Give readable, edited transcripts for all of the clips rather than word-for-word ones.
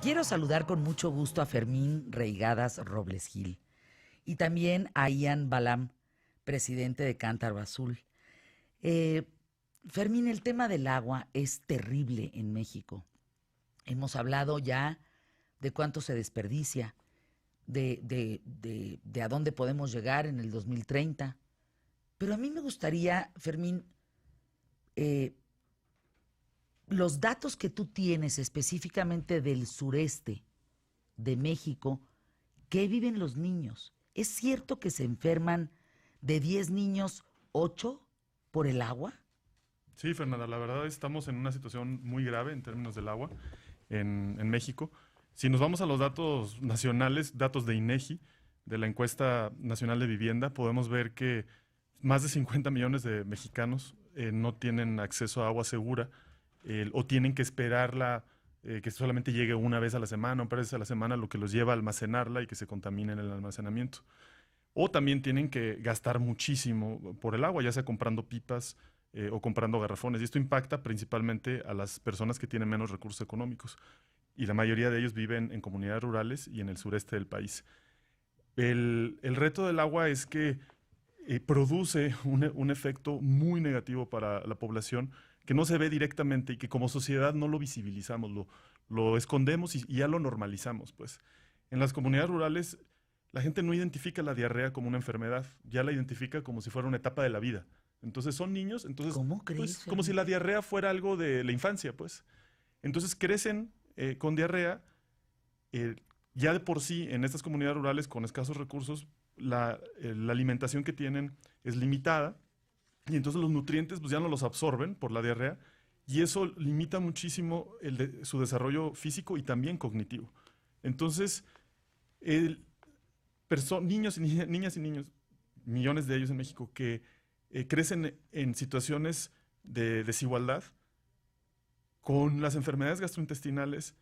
Quiero saludar con mucho gusto a Fermín Reigadas Robles Gil y también a Ian Balam, presidente de Cántaro Azul. Eh, Fermín, el tema del agua es terrible en México. Hemos hablado ya de cuánto se desperdicia, de a dónde podemos llegar en el 2030. Pero a mí me gustaría, Fermín, eh, los datos que tú tienes específicamente del sureste de México, ¿qué viven los niños? ¿Es cierto que se enferman de 10 niños, 8 por el agua? Sí, Fernanda, la verdad estamos en una situación muy grave en términos del agua en México. Si nos vamos a los datos nacionales, datos de INEGI, de la encuesta nacional de vivienda, podemos ver que más de 50 millones de mexicanos no tienen acceso a agua segura o tienen que esperarla, que solamente llegue una vez a la semana o varias veces a la semana, lo que los lleva a almacenarla y que se contamine en el almacenamiento. O también tienen que gastar muchísimo por el agua, ya sea comprando pipas o comprando garrafones. Y esto impacta principalmente a las personas que tienen menos recursos económicos. Y la mayoría de ellos viven en comunidades rurales y en el sureste del país. El reto del agua es que produce un efecto muy negativo para la población que no se ve directamente y que como sociedad no lo visibilizamos, lo escondemos y ya lo normalizamos, pues. En las comunidades rurales la gente no identifica la diarrea como una enfermedad, ya la identifica como si fuera una etapa de la vida. Entonces son niños, entonces, ¿Cómo crees, pues, como si Fermín? la diarrea fuera algo de la infancia, pues. Entonces crecen con diarrea, eh, ya de por sí en estas comunidades rurales con escasos recursos, la alimentación que tienen es limitada y entonces los nutrientes pues, ya no los absorben por la diarrea y eso limita muchísimo su desarrollo físico y también cognitivo. Entonces, el, niños y niñas y niños, millones de ellos en México, que crecen en situaciones de desigualdad, con las enfermedades gastrointestinales,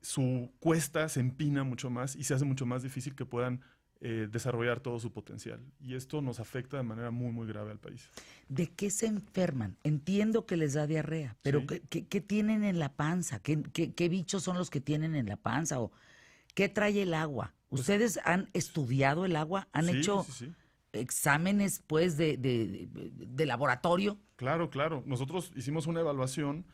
su cuesta se empina mucho más y se hace mucho más difícil que puedan desarrollar todo su potencial. Y esto nos afecta de manera muy, muy grave al país. ¿De qué se enferman? Entiendo que les da diarrea, pero ¿Sí? ¿qué tienen en la panza? ¿Qué bichos son los que tienen en la panza? ¿O qué trae el agua? Pues ¿Ustedes han estudiado el agua? ¿Han sí, hecho sí, sí. exámenes, pues, de laboratorio? Claro, claro. Nosotros hicimos una evaluación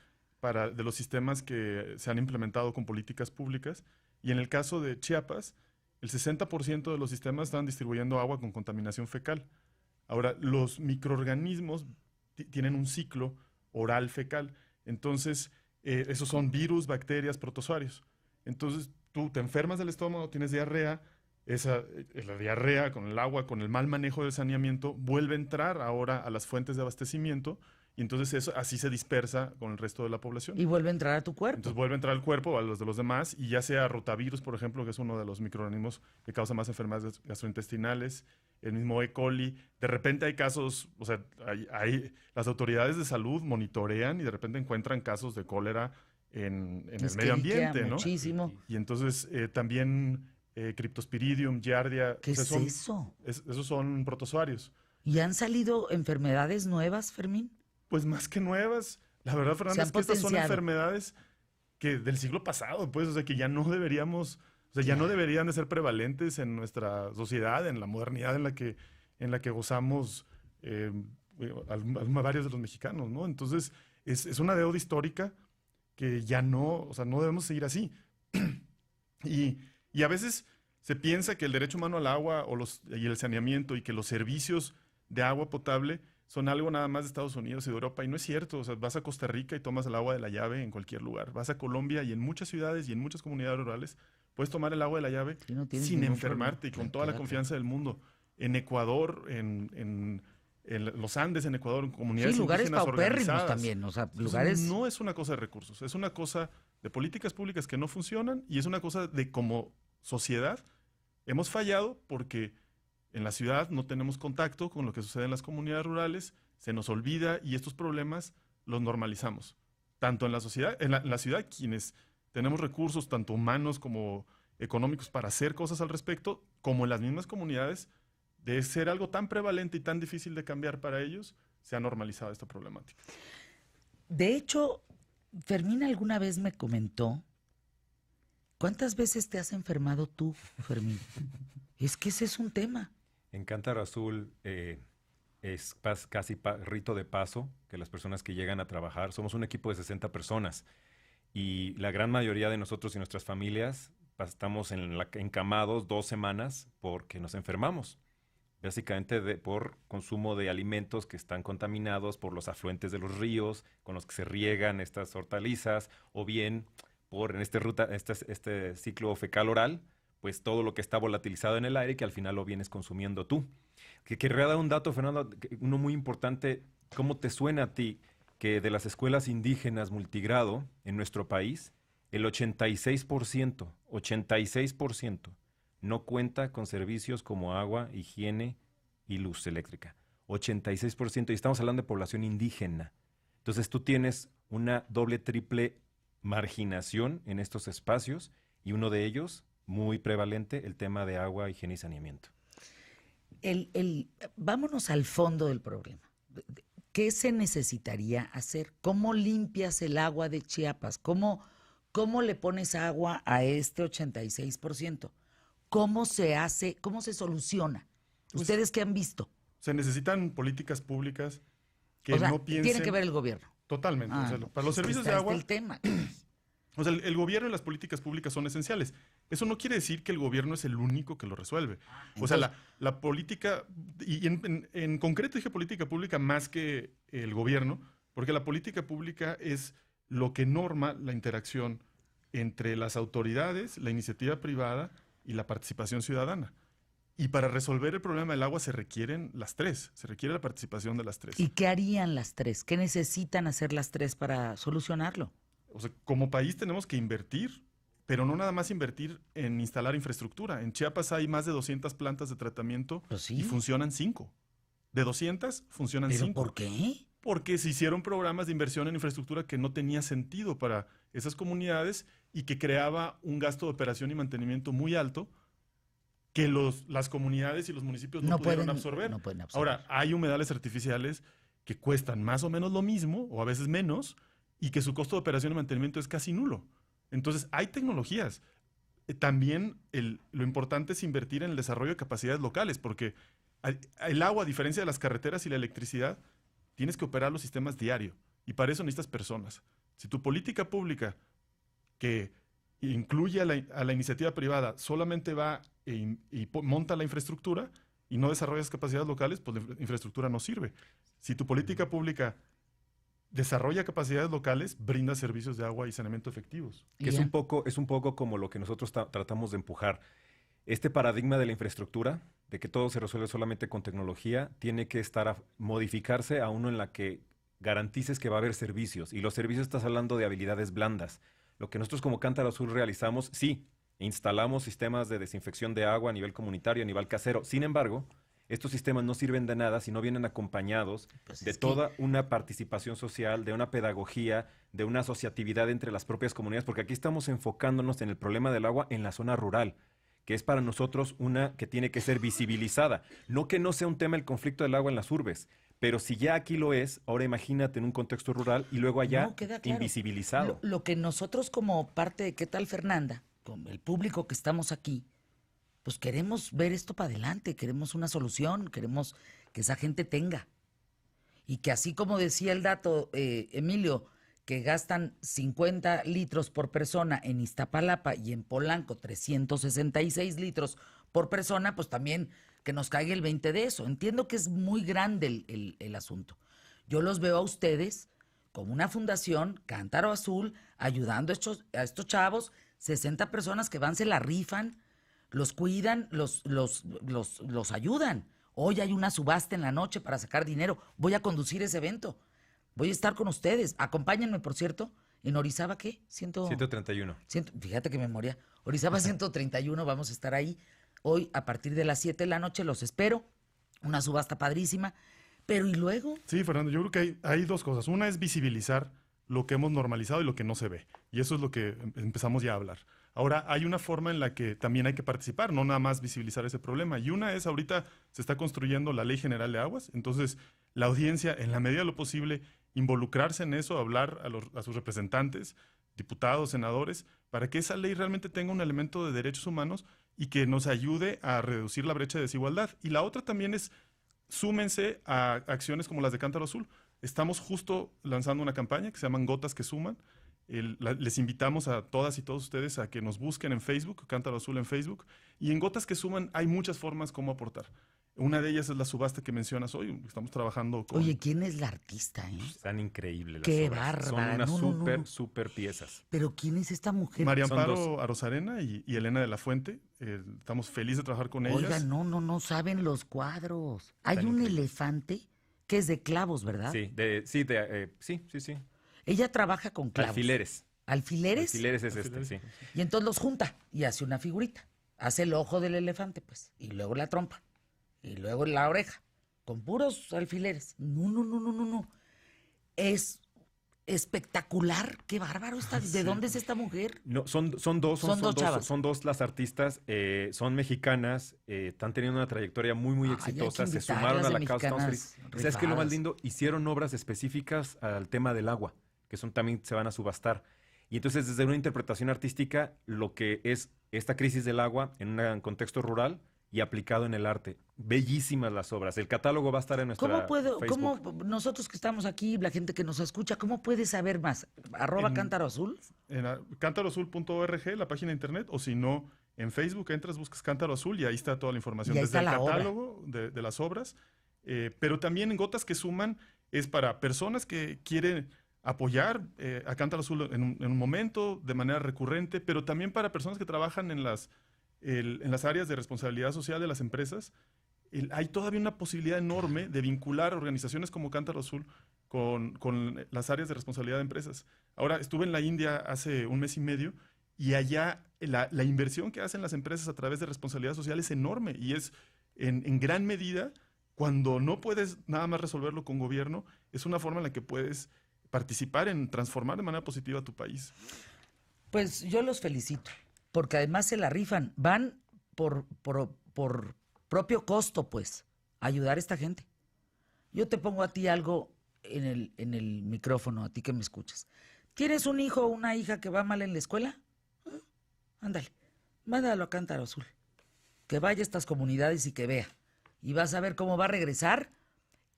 de los sistemas que se han implementado con políticas públicas y en el caso de Chiapas, el 60% de los sistemas están distribuyendo agua con contaminación fecal. Ahora, los microorganismos tienen un ciclo oral fecal. Entonces, esos son virus, bacterias, protozoarios. Entonces, tú te enfermas del estómago, tienes diarrea, la diarrea con el agua, con el mal manejo del saneamiento, vuelve a entrar ahora a las fuentes de abastecimiento y entonces eso así se dispersa con el resto de la población. Y vuelve a entrar a tu Entonces cuerpo. vuelve a entrar al cuerpo, a los de los demás, y ya sea rotavirus, por ejemplo, que es uno de los microorganismos que causa más enfermedades gastrointestinales, el mismo E. coli. De repente hay casos, o sea, las autoridades de salud monitorean y de repente encuentran casos de cólera en el medio Escherichia, ambiente, ¿no? muchísimo. Y entonces también Cryptosporidium, Giardia, ¿Qué o sea, es eso? esos son protozoarios. ¿Y han salido enfermedades nuevas, Fermín? Pues más que nuevas, la verdad, ¿Se Fernanda, han es que estas son potenciado? enfermedades que del siglo pasado, pues, o sea, que ya no deberíamos, o sea, ya no Ya. deberían de ser prevalentes en nuestra sociedad, en la modernidad en la que gozamos varios de los mexicanos, ¿no? Entonces, es una deuda histórica que ya no, o sea, no debemos seguir así. Y, y a veces se piensa que el derecho humano al agua y el saneamiento y que los servicios de agua potable son algo nada más de Estados Unidos y de Europa, y no es cierto. O sea, vas a Costa Rica y tomas el agua de la llave en cualquier lugar. Vas a Colombia y en muchas ciudades y en muchas comunidades rurales puedes tomar el agua de la llave Sí, no tienes sin ningún problema. enfermarte y con Me toda la queda claro. confianza del mundo. En Ecuador, en los Andes, en Ecuador, en Sí, comunidades lugares indígenas paupérrimos organizadas. también, o sea, Entonces, lugares. no es una cosa de recursos, es una cosa de políticas públicas que no funcionan y es una cosa de como sociedad hemos fallado porque en la ciudad no tenemos contacto con lo que sucede en las comunidades rurales, se nos olvida y estos problemas los normalizamos. Tanto en la sociedad, en la ciudad, quienes tenemos recursos, tanto humanos como económicos, para hacer cosas al respecto, como en las mismas comunidades, de ser algo tan prevalente y tan difícil de cambiar para ellos, se ha normalizado esta problemática. De hecho, Fermín alguna vez me comentó ¿Cuántas veces te has enfermado tú, Fermín? Es que ese es un tema. En Cántaro Azul es casi rito de paso que las personas que llegan a trabajar, somos un equipo de 60 personas y la gran mayoría de nosotros y nuestras familias estamos encamados 2 semanas porque nos enfermamos. Básicamente por consumo de alimentos que están contaminados por los afluentes de los ríos con los que se riegan estas hortalizas, o bien por en este ciclo fecal oral, pues todo lo que está volatilizado en el aire que al final lo vienes consumiendo tú. Que querría dar un dato, Fernando, uno muy importante. ¿Cómo te suena a ti que de las escuelas indígenas multigrado en nuestro país, el 86% no cuenta con servicios como agua, higiene y luz eléctrica? 86%, y estamos hablando de población indígena. Entonces tú tienes una doble, triple marginación en estos espacios, y uno de ellos, muy prevalente, el tema de agua, higiene y saneamiento. Vámonos al fondo del problema. ¿Qué se necesitaría hacer? ¿Cómo limpias el agua de Chiapas? ¿Cómo le pones agua a este 86%? ¿Cómo se hace? ¿Cómo se soluciona? ¿Ustedes qué han visto? Se necesitan políticas públicas que O sea, no piensen... tiene que ver el gobierno. Totalmente. O sea, No, para los servicios de está agua... el tema. O sea, el gobierno y las políticas públicas son esenciales. Eso no quiere decir que el gobierno es el único que lo resuelve. O sea, la política, y en concreto dije política pública más que el gobierno, porque la política pública es lo que norma la interacción entre las autoridades, la iniciativa privada y la participación ciudadana. Y para resolver el problema del agua se requieren las tres, se requiere la participación de las tres. ¿Y qué harían las tres? ¿Qué necesitan hacer las tres para solucionarlo? O sea, como país tenemos que invertir, pero no nada más invertir en instalar infraestructura. En Chiapas hay más de 200 plantas de tratamiento y funcionan 5. De 200 funcionan 5. ¿Pero por qué? Porque se hicieron programas de inversión en infraestructura que no tenía sentido para esas comunidades y que creaba un gasto de operación y mantenimiento muy alto que las comunidades y los municipios no pudieron absorber. No pueden absorber. Ahora, hay humedales artificiales que cuestan más o menos lo mismo, o a veces menos, y que su costo de operación y mantenimiento es casi nulo. Entonces, hay tecnologías. También lo importante es invertir en el desarrollo de capacidades locales, porque el agua, a diferencia de las carreteras y la electricidad, tienes que operar los sistemas diario, y para eso necesitas personas. Si tu política pública, que incluye a la iniciativa privada, solamente va y monta la infraestructura y no desarrollas capacidades locales, pues la infraestructura no sirve. Si tu política pública desarrolla capacidades locales, brinda servicios de agua y saneamiento efectivos. Que es un poco como lo que nosotros tratamos de empujar. Este paradigma de la infraestructura, de que todo se resuelve solamente con tecnología, tiene que modificarse a uno en la que garantices que va a haber servicios. Y los servicios, estás hablando de habilidades blandas. Lo que nosotros como Cántaro Azul realizamos, sí, instalamos sistemas de desinfección de agua a nivel comunitario, a nivel casero. Sin embargo, estos sistemas no sirven de nada si no vienen acompañados de toda una participación social, de una pedagogía, de una asociatividad entre las propias comunidades, porque aquí estamos enfocándonos en el problema del agua en la zona rural, que es para nosotros una que tiene que ser visibilizada. No que no sea un tema el conflicto del agua en las urbes, pero si ya aquí lo es, ahora imagínate en un contexto rural y luego allá invisibilizado. Lo que nosotros como parte de ¿Qué tal, Fernanda?, con el público que estamos aquí, pues queremos ver esto para adelante, queremos una solución, queremos que esa gente tenga. Y que así como decía el dato, Emilio, que gastan 50 litros por persona en Iztapalapa y en Polanco 366 litros por persona, pues también que nos caiga el 20 de eso. Entiendo que es muy grande el asunto. Yo los veo a ustedes como una fundación, Cántaro Azul, ayudando a estos chavos, 60 personas que van, se la rifan, los cuidan, los ayudan. Hoy hay una subasta en la noche para sacar dinero. Voy a conducir ese evento. Voy a estar con ustedes. Acompáñenme, por cierto. ¿En Orizaba qué? 131. Fíjate qué memoria. Orizaba 131, vamos a estar ahí. Hoy, a partir de las 7 de la noche, los espero. Una subasta padrísima. Pero, ¿y luego? Sí, Fernando, yo creo que hay dos cosas. Una es visibilizar lo que hemos normalizado y lo que no se ve. Y eso es lo que empezamos ya a hablar. Ahora, hay una forma en la que también hay que participar, no nada más visibilizar ese problema. Y una es, ahorita se está construyendo la Ley General de Aguas, entonces la audiencia, en la medida de lo posible, involucrarse en eso, hablar a sus representantes, diputados, senadores, para que esa ley realmente tenga un elemento de derechos humanos y que nos ayude a reducir la brecha de desigualdad. Y la otra también es, súmense a acciones como las de Cántaro Azul. Estamos justo lanzando una campaña que se llaman Gotas que Suman. Les invitamos a todas y todos ustedes a que nos busquen en Facebook, Cántaro Azul en Facebook, y en Gotas que Suman hay muchas formas como aportar. Una de ellas es la subasta que mencionas hoy. Estamos trabajando con... Oye, ¿quién es la artista, Están increíbles las Qué obras. bárbara. Son unas No, no, no. súper piezas. Pero ¿quién es esta mujer? María Son Amparo Arozarena y Elena de la Fuente. Estamos felices de trabajar con ellas. Oiga, no saben los cuadros. Hay Están un increíbles. elefante que es de clavos, ¿verdad? Sí. Ella trabaja con clavos. Alfileres. ¿Alfileres? Alfileres es Alfileres. sí. Y entonces los junta y hace una figurita. Hace el ojo del elefante, pues. Y luego la trompa. Y luego la oreja. Con puros alfileres. No. Es espectacular. Qué bárbaro está. ¿De Sí. dónde es esta mujer? No, son dos chavas. son dos las artistas, son mexicanas, están teniendo una trayectoria muy Ay, hay que exitosa, se invitarlas sumaron a de la causa. Estamos mexicanas felices. ¿Sabes qué es lo más rifadas? lindo? Hicieron obras específicas al tema del agua, que también se van a subastar. Y entonces, desde una interpretación artística, lo que es esta crisis del agua en un contexto rural y aplicado en el arte. Bellísimas las obras. El catálogo va a estar en nuestra Facebook. ¿Cómo nosotros que estamos aquí, la gente que nos escucha, cómo puede saber más? @Cántaro Azul. En cántaroazul.org, la página de internet, o si no, en Facebook entras, buscas Cántaro Azul y ahí está toda la información, Y ahí desde está el la obra. catálogo de las obras, pero también en Gotas que Suman es para personas que quieren apoyar a Cántaro Azul en un momento, de manera recurrente, pero también para personas que trabajan en las áreas de responsabilidad social de las empresas. Hay todavía una posibilidad enorme de vincular organizaciones como Cántaro Azul con las áreas de responsabilidad de empresas. Ahora, estuve en la India hace un mes y medio y allá la inversión que hacen las empresas a través de responsabilidad social es enorme y es en gran medida, cuando no puedes nada más resolverlo con gobierno, es una forma en la que puedes participar en transformar de manera positiva tu país. Pues yo los felicito, porque además se la rifan. Van por propio costo, pues, a ayudar a esta gente. Yo te pongo a ti algo en el micrófono, a ti que me escuchas. ¿Tienes un hijo o una hija que va mal en la escuela? Ándale, mándalo a Cántaro Azul. Que vaya a estas comunidades y que vea. Y vas a ver cómo va a regresar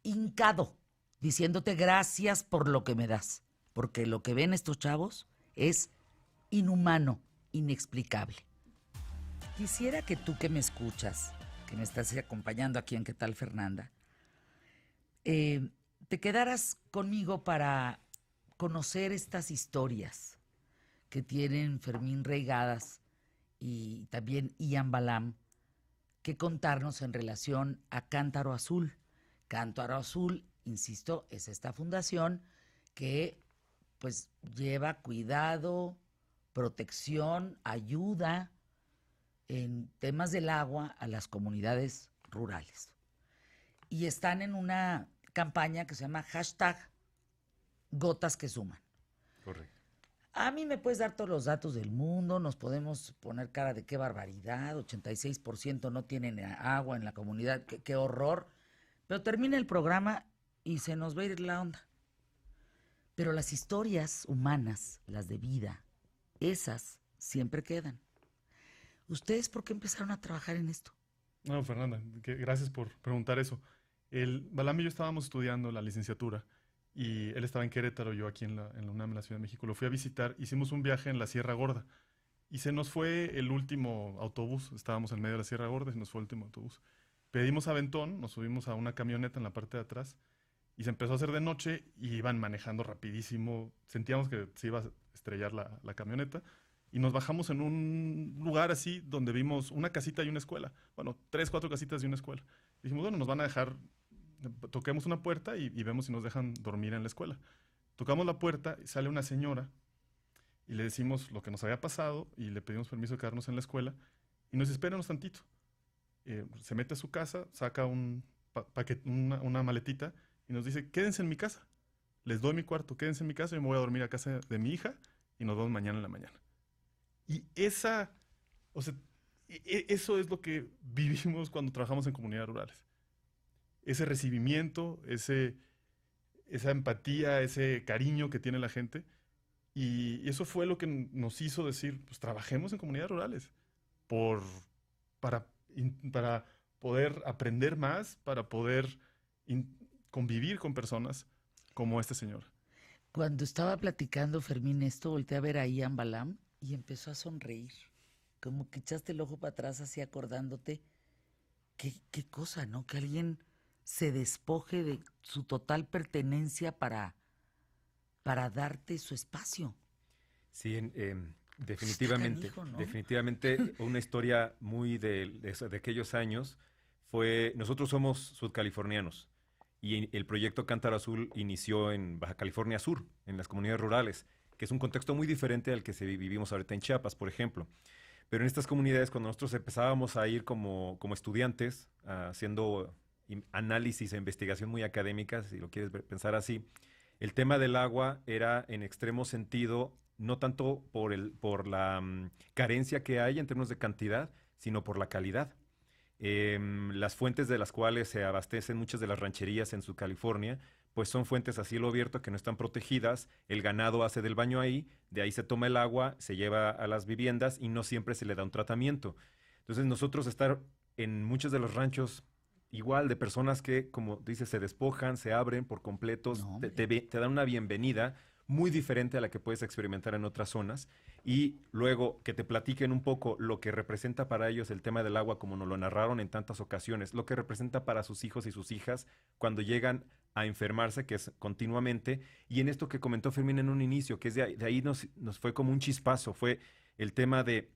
hincado, diciéndote gracias por lo que me das. Porque lo que ven estos chavos es inhumano, inexplicable. Quisiera que tú que me escuchas, que me estás acompañando aquí en ¿Qué tal, Fernanda?, te quedaras conmigo para conocer estas historias que tienen Fermín Reigadas y también Ian Balam que contarnos en relación a Cántaro Azul. Cántaro Azul, insisto, es esta fundación que pues lleva cuidado, protección, ayuda en temas del agua a las comunidades rurales. Y están en una campaña que se llama #Gotas que Suman. Correcto. A mí me puedes dar todos los datos del mundo, nos podemos poner cara de qué barbaridad, 86% no tienen agua en la comunidad, qué horror. Pero termina el programa y se nos va a ir la onda. Pero las historias humanas, las de vida, esas siempre quedan. ¿Ustedes por qué empezaron a trabajar en esto? No, Fernanda, gracias por preguntar eso. Balam y yo estábamos estudiando la licenciatura y él estaba en Querétaro, yo aquí en la UNAM, en la Ciudad de México. Lo fui a visitar, hicimos un viaje en la Sierra Gorda y se nos fue el último autobús. Estábamos en medio de la Sierra Gorda y se nos fue el último autobús. Pedimos aventón, nos subimos a una camioneta en la parte de atrás y se empezó a hacer de noche y iban manejando rapidísimo. Sentíamos que se iba a estrellar la camioneta. Y nos bajamos en un lugar así donde vimos una casita y una escuela. Bueno, 3, 4 casitas y una escuela. Dijimos, bueno, nos van a dejar, toquemos una puerta y vemos si nos dejan dormir en la escuela. Tocamos la puerta y sale una señora y le decimos lo que nos había pasado y le pedimos permiso de quedarnos en la escuela y nos espéranos tantito. Se mete a su casa, saca una maletita y nos dice, quédense en mi casa. Les doy mi cuarto, quédense en mi casa y me voy a dormir a casa de mi hija y nos vemos mañana en la mañana. Y eso es lo que vivimos cuando trabajamos en comunidades rurales. Ese recibimiento, esa empatía, ese cariño que tiene la gente. Y eso fue lo que nos hizo decir, pues trabajemos en comunidades rurales por, para poder aprender más, para poder convivir con personas como este señor. Cuando estaba platicando Fermín esto, volteé a ver a Ian Balam y empezó a sonreír. Como que echaste el ojo para atrás así acordándote. Qué cosa, ¿no? Que alguien se despoje de su total pertenencia para darte su espacio. Sí, definitivamente. Canijo, ¿no? Definitivamente una historia muy de aquellos años fue, nosotros somos sudcalifornianos y el proyecto Cántaro Azul inició en Baja California Sur, en las comunidades rurales, que es un contexto muy diferente al que vivimos ahorita en Chiapas, por ejemplo. Pero en estas comunidades, cuando nosotros empezábamos a ir como estudiantes, haciendo análisis e investigación muy académica, si lo quieres pensar así, el tema del agua era en extremo sentido, no tanto por la carencia que hay en términos de cantidad, sino por la calidad. Las fuentes de las cuales se abastecen muchas de las rancherías en California, pues son fuentes a cielo abierto que no están protegidas, el ganado hace del baño ahí, de ahí se toma el agua, se lleva a las viviendas y no siempre se le da un tratamiento. Entonces nosotros estar en muchos de los ranchos igual de personas que, como dices, se despojan, se abren por completos, No, te dan una bienvenida muy diferente a la que puedes experimentar en otras zonas, y luego que te platiquen un poco lo que representa para ellos el tema del agua, como nos lo narraron en tantas ocasiones, lo que representa para sus hijos y sus hijas cuando llegan a enfermarse, que es continuamente, y en esto que comentó Fermín en un inicio, que es de ahí nos fue como un chispazo, fue el tema de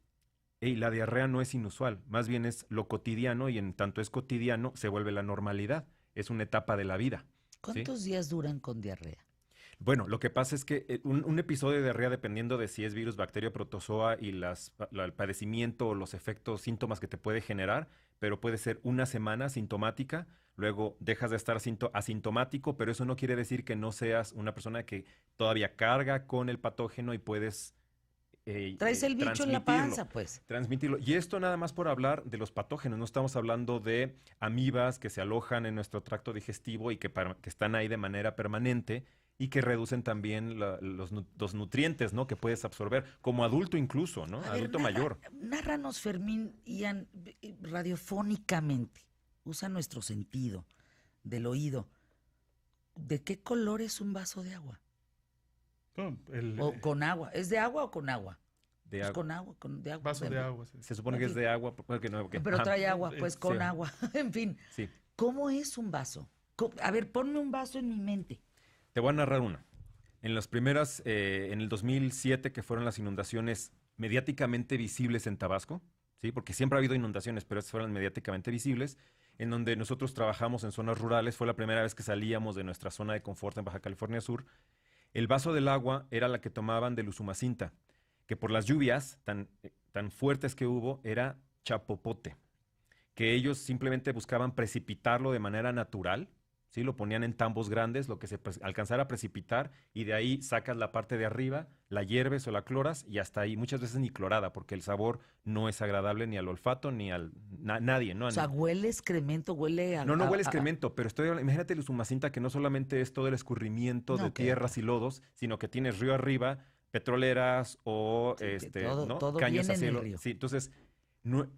hey, la diarrea no es inusual, más bien es lo cotidiano y en tanto es cotidiano se vuelve la normalidad, es una etapa de la vida. ¿Sí? ¿Cuántos días duran con diarrea? Bueno, lo que pasa es que un episodio de diarrea, dependiendo de si es virus, bacteria, protozoa y el padecimiento o los efectos, síntomas que te puede generar, pero puede ser una semana sintomática, luego dejas de estar asintomático, pero eso no quiere decir que no seas una persona que todavía carga con el patógeno y puedes Traes el bicho en la panza, pues. transmitirlo. Y esto nada más por hablar de los patógenos, no estamos hablando de amibas que se alojan en nuestro tracto digestivo y que están ahí de manera permanente y que reducen también los nutrientes, ¿no? Que puedes absorber, como adulto incluso, ¿no? Adulto mayor. Nárranos, Fermín, Ian, radiofónicamente, usa nuestro sentido del oído. ¿De qué color es un vaso de agua? No, O con agua. ¿Es de agua o con agua? De Es agua. con agua, de agua. vaso de agua. Sí. Se supone que es de agua, porque no, Pero ajá. trae agua, pues con Sí. agua. En fin, Sí. ¿cómo es un vaso? A ver, ponme un vaso en mi mente. Te voy a narrar una. En las primeras, en el 2007, que fueron las inundaciones mediáticamente visibles en Tabasco, ¿sí? Porque siempre ha habido inundaciones, pero estas fueron mediáticamente visibles, en donde nosotros trabajamos en zonas rurales, fue la primera vez que salíamos de nuestra zona de confort en Baja California Sur. El vaso del agua era la que tomaban del Usumacinta, que por las lluvias tan fuertes que hubo, era chapopote, que ellos simplemente buscaban precipitarlo de manera natural, ¿sí? Lo ponían en tambos grandes, lo que se alcanzara a precipitar, y de ahí sacas la parte de arriba, la hierves o la cloras, y hasta ahí, muchas veces ni clorada, porque el sabor no es agradable ni al olfato, ni al nadie, ¿no? O sea, huele excremento, huele a... No huele excremento, pero imagínate el Usumacinta, que no solamente es todo el escurrimiento No, de tierras y lodos, sino que tienes río arriba, petroleras o Sí, que todo caños viene a en el cielo. río. Sí, entonces,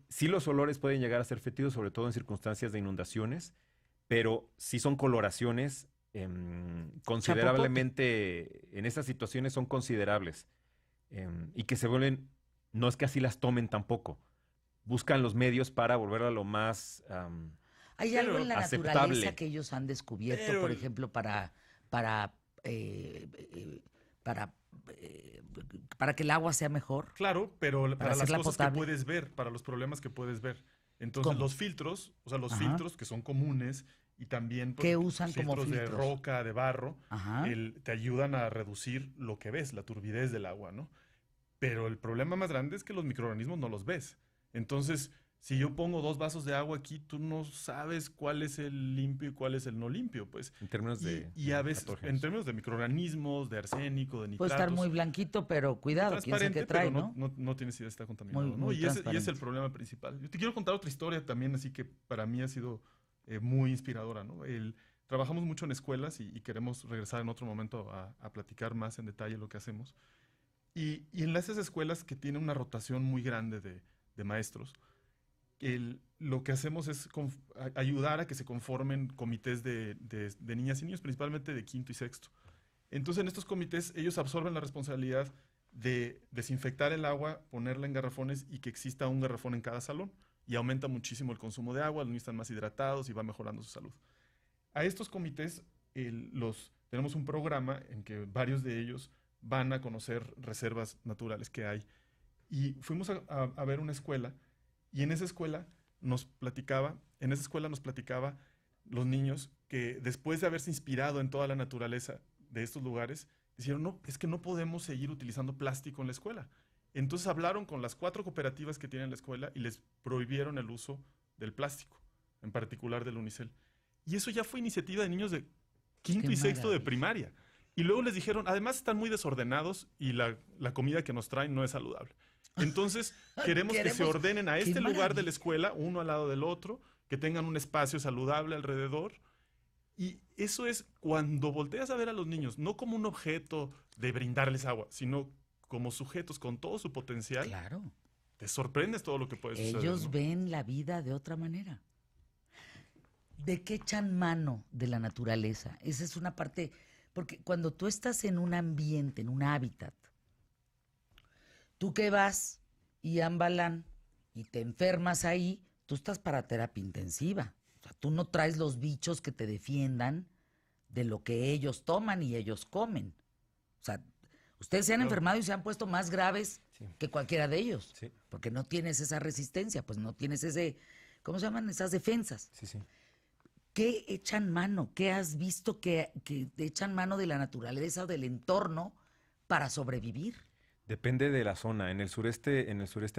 sí los olores pueden llegar a ser fétidos, sobre todo en circunstancias de inundaciones, pero sí son coloraciones considerablemente, en esas situaciones son considerables, y que se vuelven, no es que así las tomen tampoco, buscan los medios para volverla lo más Hay algo en la aceptable. naturaleza que ellos han descubierto, Pero- por ejemplo, eh, eh, para, eh, para que el agua sea mejor. Claro, pero para las hacerla cosas potable. que puedes ver, para los problemas que puedes ver. Entonces, ¿Cómo? los filtros, o sea, los Ajá. filtros que son comunes y también ¿Qué usan como filtros de filtros? roca, de barro, Ajá. te ayudan a reducir lo que ves, la turbidez del agua, ¿no? Pero el problema más grande es que los microorganismos no los ves. Entonces, si yo pongo 2 vasos de agua aquí, tú no sabes cuál es el limpio y cuál es el no limpio, pues. en términos Y a veces, patógenos. en términos de microorganismos, de arsénico, de Puede estar nitratos, muy blanquito, pero cuidado, quién sabe transparente, qué trae, pero ¿no? no tienes idea si está contaminado, Muy- ¿no? muy Y ese es transparente. el problema principal. Yo te quiero contar otra historia también, así que para mí ha sido muy inspiradora, ¿no? Trabajamos mucho en escuelas y queremos regresar en otro momento a platicar más en detalle lo que hacemos. Y en esas escuelas que tienen una rotación muy grande de maestros, lo que hacemos es ayudar a que se conformen comités de niñas y niños, principalmente de quinto y sexto. Entonces, en estos comités, ellos absorben la responsabilidad de desinfectar el agua, ponerla en garrafones y que exista un garrafón en cada salón. Y aumenta muchísimo el consumo de agua, los niños están más hidratados y va mejorando su salud. A estos comités tenemos un programa en que varios de ellos van a conocer reservas naturales que hay. Y fuimos a ver una escuela, y en esa escuela nos platicaba los niños que después de haberse inspirado en toda la naturaleza de estos lugares, dijeron, no, es que no podemos seguir utilizando plástico en la escuela. Entonces hablaron con las 4 cooperativas que tienen la escuela y les prohibieron el uso del plástico, en particular del unicel. Y eso ya fue iniciativa de niños de quinto y sexto de primaria. Y luego les dijeron, además están muy desordenados y la comida que nos traen no es saludable. Entonces queremos que se ordenen a este lugar de la escuela, uno al lado del otro, que tengan un espacio saludable alrededor. Y eso es cuando volteas a ver a los niños, no como un objeto de brindarles agua, sino como sujetos con todo su potencial. Claro. Te sorprendes todo lo que puede suceder. Ellos ¿no? ven la vida de otra manera. ¿De qué echan mano de la naturaleza? Esa es una parte, porque cuando tú estás en un ambiente, en un hábitat, tú que vas y ambalan y te enfermas ahí, tú estás para terapia intensiva. O sea, tú no traes los bichos que te defiendan de lo que ellos toman y ellos comen. O sea, ustedes se han enfermado y se han puesto más graves que cualquiera de ellos. Sí. Porque no tienes esa resistencia, pues no tienes ese, ¿cómo se llaman? Esas defensas. Sí. ¿Qué echan mano? ¿Qué has visto que echan mano de la naturaleza o del entorno para sobrevivir? Depende de la zona. En el sureste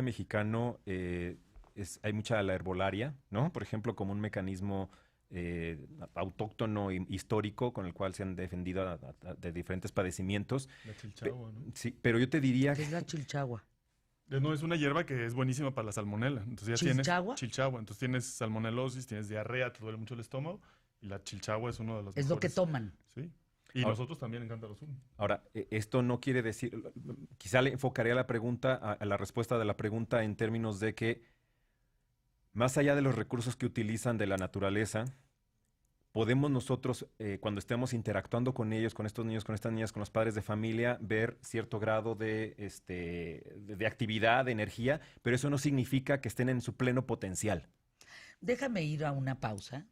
mexicano hay mucha la herbolaria, ¿no? Por ejemplo, como un mecanismo autóctono histórico con el cual se han defendido de diferentes padecimientos. La chilchagua, ¿no? Sí, pero yo te diría... ¿Qué es la chilchagua? No, es una hierba que es buenísima para la salmonela. Entonces ya ¿Chilchagua? tienes chilchagua. Entonces tienes salmonelosis, tienes diarrea, te duele mucho el estómago. Y la chilchagua es uno de los Es mejores. lo que toman. Sí. Y nosotros también en Cántaro Azul. Ahora, esto no quiere decir... Quizá le enfocaría la pregunta, a la respuesta de la pregunta en términos de que más allá de los recursos que utilizan de la naturaleza, podemos nosotros, cuando estemos interactuando con ellos, con estos niños, con estas niñas, con los padres de familia, ver cierto grado de actividad, de energía, pero eso no significa que estén en su pleno potencial. Déjame ir a una pausa.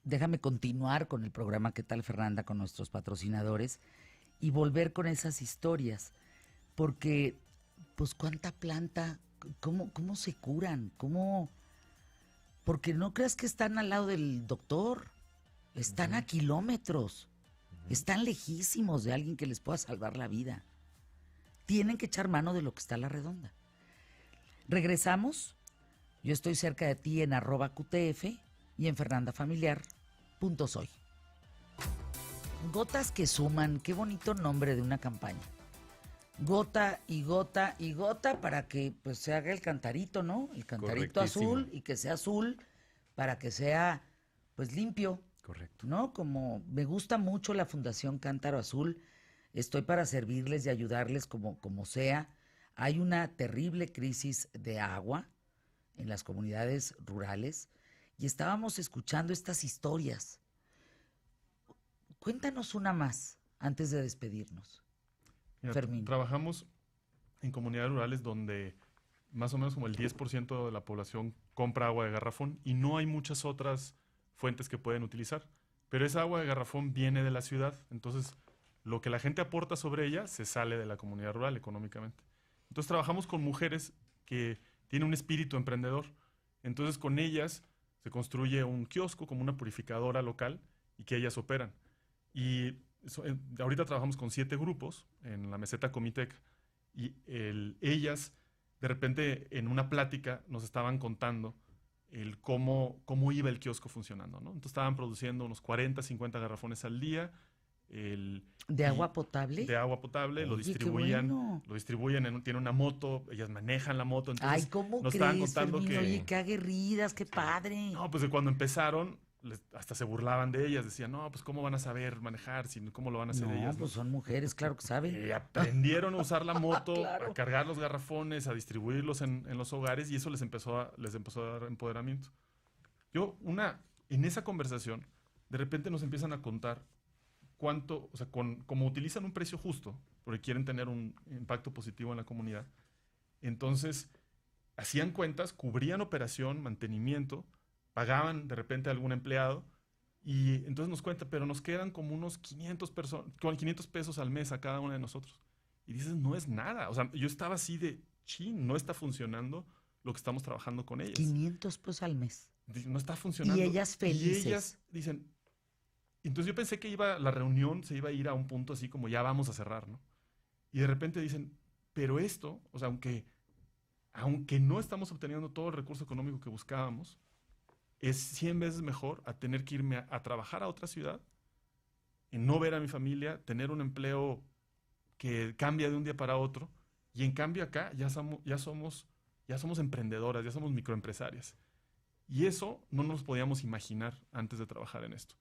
Déjame continuar con el programa ¿Qué tal, Fernanda?, con nuestros patrocinadores y volver con esas historias. Porque, pues, ¿cuánta planta? ¿Cómo se curan? Porque no creas que están al lado del doctor. Están a kilómetros. Están lejísimos de alguien que les pueda salvar la vida. Tienen que echar mano de lo que está a la redonda. Regresamos. Yo estoy cerca de ti en @QTF y en fernandafamiliar.soy. Gotas que suman. Qué bonito nombre de una campaña. Gota y gota y gota para que pues se haga el cantarito, ¿no? El cantarito azul y que sea azul para que sea pues limpio. Correcto. ¿No? Como me gusta mucho la Fundación Cántaro Azul, estoy para servirles y ayudarles como sea. Hay una terrible crisis de agua en las comunidades rurales y estábamos escuchando estas historias. Cuéntanos una más antes de despedirnos. Mira, Fermín. Trabajamos en comunidades rurales donde más o menos como el 10% de la población compra agua de garrafón y no hay muchas otras fuentes que pueden utilizar. Pero esa agua de garrafón viene de la ciudad, entonces lo que la gente aporta sobre ella se sale de la comunidad rural económicamente. Entonces trabajamos con mujeres que tienen un espíritu emprendedor. Entonces con ellas se construye un kiosco como una purificadora local y que ellas operan. Y ahorita trabajamos con 7 grupos en la meseta Comitec y ellas de repente en una plática nos estaban contando cómo iba el kiosco funcionando, ¿no? Entonces estaban produciendo unos 40, 50 garrafones al día. ¿De agua potable? De agua potable. Oye, lo distribuían. bueno. Lo distribuyen, tiene una moto, ellas manejan la moto. Entonces Ay, ¿cómo nos crees, estaban contando Fermín? que... Oye, qué aguerridas, qué padre. No, pues de cuando empezaron, hasta se burlaban de ellas. Decían, no, pues ¿cómo van a saber manejar? ¿Cómo lo van a hacer No, ellas? pues son mujeres, claro que saben. Aprendieron a usar la moto, Claro. a cargar los garrafones, a distribuirlos en los hogares y eso les empezó a dar empoderamiento. En esa conversación, de repente nos empiezan a contar cuánto, o sea, como utilizan un precio justo, porque quieren tener un impacto positivo en la comunidad, entonces hacían cuentas, cubrían operación, mantenimiento, pagaban de repente a algún empleado y entonces nos cuenta, pero nos quedan como unos 500 pesos al mes a cada una de nosotros. Y dices, no es nada. O sea, yo estaba así de, chin, no está funcionando lo que estamos trabajando con ellas. 500 pesos al mes. No está funcionando. Y ellas felices. Y ellas dicen, entonces yo pensé que la reunión se iba a ir a un punto así como ya vamos a cerrar, ¿no? Y de repente dicen, pero esto, o sea, aunque no estamos obteniendo todo el recurso económico que buscábamos, es 100 veces mejor a tener que irme a trabajar a otra ciudad, en no ver a mi familia, tener un empleo que cambia de un día para otro, y en cambio acá ya somos emprendedoras, ya somos microempresarias. Y eso no nos podíamos imaginar antes de trabajar en esto.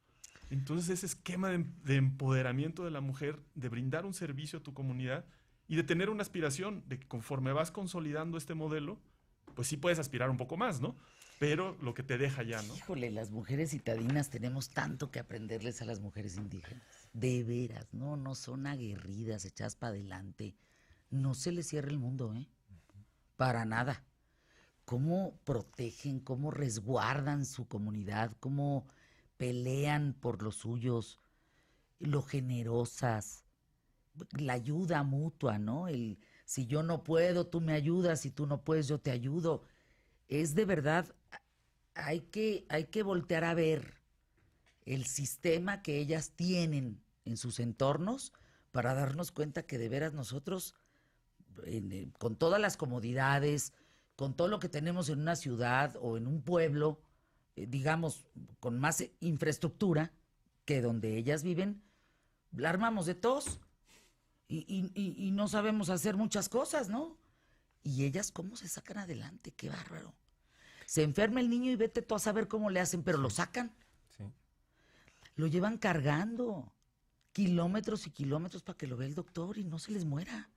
Entonces ese esquema de empoderamiento de la mujer, de brindar un servicio a tu comunidad y de tener una aspiración de que conforme vas consolidando este modelo, pues sí puedes aspirar un poco más, ¿no? Pero lo que te deja ya, ¿no? Híjole, las mujeres citadinas tenemos tanto que aprenderles a las mujeres indígenas. De veras, no son aguerridas, echadas para adelante. No se les cierra el mundo, ¿eh? Para nada. Cómo protegen, cómo resguardan su comunidad, cómo pelean por los suyos, lo generosas, la ayuda mutua, ¿no? Si yo no puedo, tú me ayudas, si tú no puedes, yo te ayudo. Es de verdad, hay que voltear a ver el sistema que ellas tienen en sus entornos para darnos cuenta que de veras nosotros, con todas las comodidades, con todo lo que tenemos en una ciudad o en un pueblo, digamos, con más infraestructura que donde ellas viven, la armamos de tos y no sabemos hacer muchas cosas, ¿no? Y ellas, ¿cómo se sacan adelante? ¡Qué bárbaro! Se enferma el niño y vete tú a saber cómo le hacen, pero lo sacan. Sí. Lo llevan cargando kilómetros y kilómetros para que lo vea el doctor y no se les muera.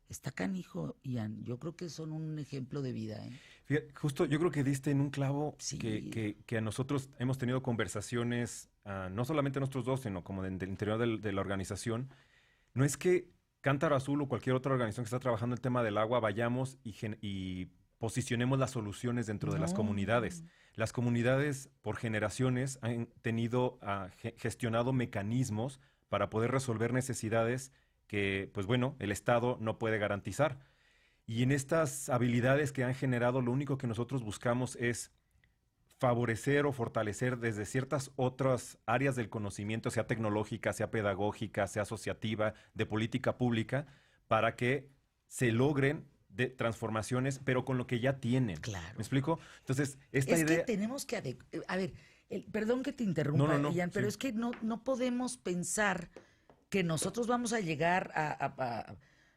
Está canijo, Ian. Yo creo que son un ejemplo de vida, ¿eh? Fíjate, justo yo creo que diste en un clavo Sí. que a nosotros hemos tenido conversaciones, no solamente nosotros dos, sino como del interior de la organización. No es que Cántaro Azul o cualquier otra organización que está trabajando el tema del agua vayamos y posicionemos las soluciones dentro de las No. comunidades. Las comunidades por generaciones han tenido gestionado mecanismos para poder resolver necesidades que, pues bueno, el Estado no puede garantizar. Y en estas habilidades que han generado, lo único que nosotros buscamos es favorecer o fortalecer desde ciertas otras áreas del conocimiento, sea tecnológica, sea pedagógica, sea asociativa, de política pública, para que se logren transformaciones, pero con lo que ya tienen. Claro. ¿Me explico? Entonces, esta Es idea... que tenemos que a ver, perdón que te interrumpa, No, Ian, pero sí. es que no podemos pensar que nosotros vamos a llegar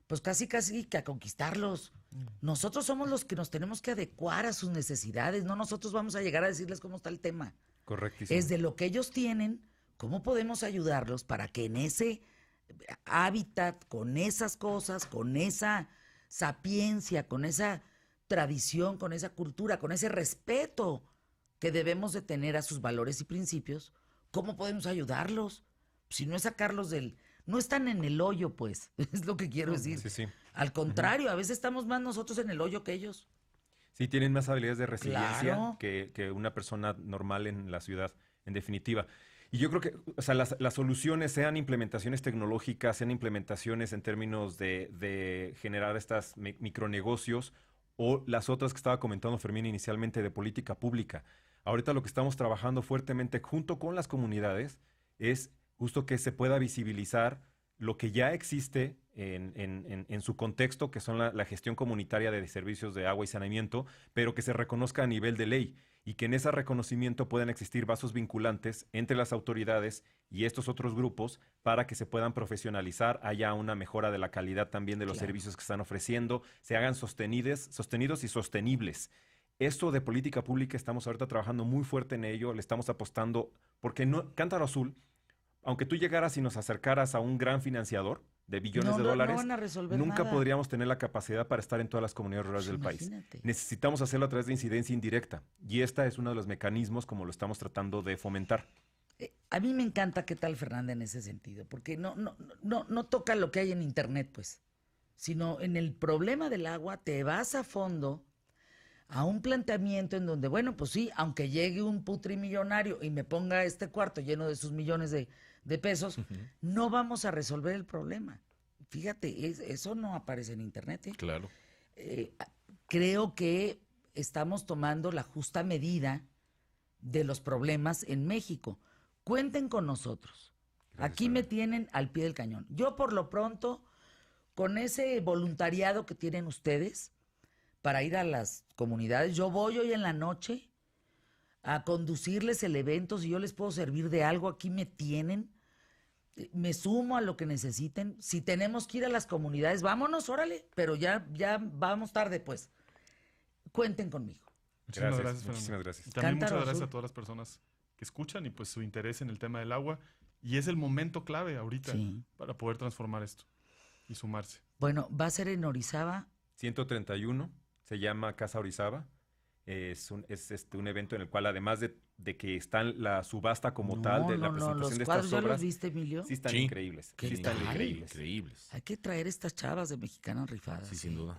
pues casi que a conquistarlos. Nosotros somos los que nos tenemos que adecuar a sus necesidades, no nosotros vamos a llegar a decirles cómo está el tema. Correctísimo. Es de lo que ellos tienen, cómo podemos ayudarlos para que en ese hábitat, con esas cosas, con esa sapiencia, con esa tradición, con esa cultura, con ese respeto que debemos de tener a sus valores y principios, ¿cómo podemos ayudarlos? Si no es sacarlos no están en el hoyo, pues, es lo que quiero decir. Sí, sí. Al contrario, a veces estamos más nosotros en el hoyo que ellos. Sí, tienen más habilidades de resiliencia Claro. que una persona normal en la ciudad, en definitiva. Y yo creo que, o sea, las soluciones, sean implementaciones tecnológicas, sean implementaciones en términos de generar estas micronegocios o las otras que estaba comentando Fermín inicialmente de política pública. Ahorita lo que estamos trabajando fuertemente junto con las comunidades es justo que se pueda visibilizar lo que ya existe en su contexto, que son la gestión comunitaria de servicios de agua y saneamiento, pero que se reconozca a nivel de ley y que en ese reconocimiento puedan existir vasos vinculantes entre las autoridades y estos otros grupos para que se puedan profesionalizar, haya una mejora de la calidad también de los Claro. servicios que están ofreciendo, se hagan sostenidos y sostenibles. Esto de política pública estamos ahorita trabajando muy fuerte en ello, le estamos apostando, porque no, Cántaro Azul, aunque tú llegaras y nos acercaras a un gran financiador de billones de dólares, no van a resolver nunca nada. podríamos tener la capacidad para estar en todas las comunidades rurales del país. Imagínate. Necesitamos hacerlo a través de incidencia indirecta y esta es uno de los mecanismos como lo estamos tratando de fomentar. A mí me encanta qué tal Fernanda en ese sentido, porque no toca lo que hay en internet, pues, sino en el problema del agua te vas a fondo a un planteamiento en donde, bueno, pues sí, aunque llegue un putrimillonario y me ponga este cuarto lleno de sus millones de pesos, no vamos a resolver el problema. Fíjate, eso no aparece en internet, ¿eh? Claro. Creo que estamos tomando la justa medida de los problemas en México. Cuenten con nosotros. Gracias, Aquí me tienen al pie del cañón. Yo, por lo pronto, con ese voluntariado que tienen ustedes para ir a las comunidades, yo voy hoy en la noche a conducirles el evento. Si yo les puedo servir de algo, aquí me tienen. Me sumo a lo que necesiten. Si tenemos que ir a las comunidades, vámonos, órale. Pero ya vamos tarde, pues. Cuenten conmigo. Muchísimas gracias, Fernanda. Muchísimas gracias. Y también Cántaro muchas gracias Azul. a todas las personas que escuchan y pues su interés en el tema del agua. Y es el momento clave ahorita Sí. para poder transformar esto y sumarse. Bueno, va a ser en Orizaba. 131, se llama Casa Orizaba. Es un evento en el cual, además de que está la subasta como tal de la presentación los de cuadros, estas ¿ya los obras, viste, Emilio? sí están Sí. increíbles. ¿Qué Sí están tal? increíbles. Increíbles. Hay que traer estas chavas de mexicanas rifadas. Sí, sin duda.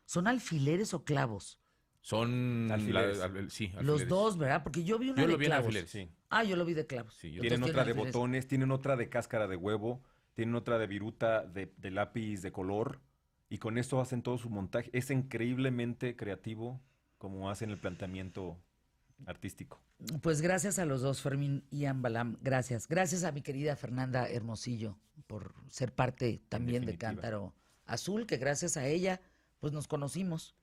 ¿Son alfileres o clavos? Son Alfileres. sí, Los alfileres. dos, ¿verdad? Porque yo vi una Yo de lo vi en clavos. alfileres. Sí. Ah, yo lo vi de clavos. Sí, yo Tienen Entonces, otra de alfileres. botones, tienen otra de cáscara de huevo, tienen otra de viruta de lápiz de color y con esto hacen todo su montaje. Es increíblemente creativo como hacen el planteamiento artístico. Pues gracias a los dos, Fermín y Ambalam. Gracias. Gracias a mi querida Fernanda Hermosillo por ser parte también de definitiva. Cántaro Azul, que gracias a ella, pues nos conocimos.